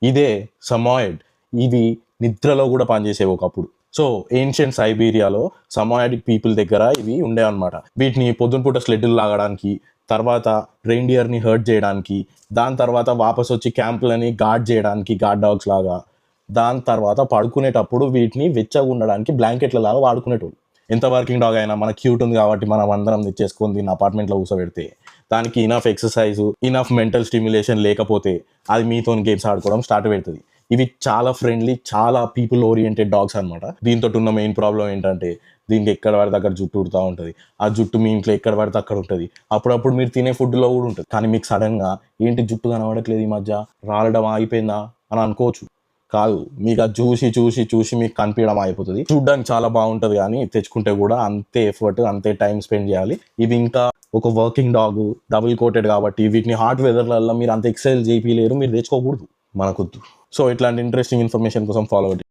ఇదే సమాయిడ్. ఇవి నిద్రలో కూడా పనిచేసేవి ఒకప్పుడు. సో ఏన్షియంట్ సైబీరియాలో సమాయిడిక్ పీపుల్ దగ్గర ఇవి ఉండేవన్నమాట. వీటిని పొద్దునపూట స్లెడ్డులు లాగడానికి, తర్వాత రెయిన్డియర్ని హర్ట్ చేయడానికి, దాని తర్వాత వాపస్ వచ్చి క్యాంపులని గార్డ్ చేయడానికి, గార్డ్ డాగ్స్ లాగా, దాని తర్వాత పడుకునేటప్పుడు వీటిని వెచ్చగా ఉండడానికి బ్లాంకెట్ల లాగా వాడుకునేటోళ్ళు. ఎంత వర్కింగ్ డాగ్ అయినా మన క్యూట్ ఉంది కాబట్టి మనం అందరం తెచ్చేసుకొని దీన్ని అపార్ట్మెంట్లో కూర్చోబెడితే దానికి enough exercise, enough mental stimulation లేకపోతే అది మీతో గేమ్స్ ఆడుకోవడం స్టార్ట్ పెడుతుంది. ఇవి చాలా ఫ్రెండ్లీ, చాలా పీపుల్ ఓరియంటెడ్ డాగ్స్ అనమాట. దీంతో ఉన్న మెయిన్ ప్రాబ్లం ఏంటంటే దీనికి ఎక్కడ పడితే అక్కడ జుట్టు ఉడుతూ ఉంటుంది. ఆ జుట్టు మీ ఇంట్లో ఎక్కడ పడితే అక్కడ ఉంటుంది. అప్పుడప్పుడు మీరు తినే ఫుడ్లో కూడా ఉంటుంది. కానీ మీకు సడన్గా ఏంటి జుట్టు కనబడట్లేదు ఈ మధ్య, రాలడం ఆగిపోయిందా అని అనుకోవచ్చు. కాదు, మీకు అది చూసి చూసి చూసి మీకు కనిపించడం అయిపోతుంది. చూడ్డానికి చాలా బాగుంటుంది కానీ తెచ్చుకుంటే కూడా అంతే ఎఫర్ట్, అంతే టైం స్పెండ్ చేయాలి. ఇవి ఇంకా ఒక వర్కింగ్ డాగ్, డబుల్ కోటెడ్ కాబట్టి వీటిని హాట్ వెదర్లలో మీరు అంత ఎక్సర్సైజ్ చేయలేరు, మీరు తెచ్చుకోకూడదు, మనకొద్దు. సో ఇట్లాంటి ఇంట్రెస్టింగ్ ఇన్ఫర్మేషన్ కోసం ఫాలో అవ్వండి.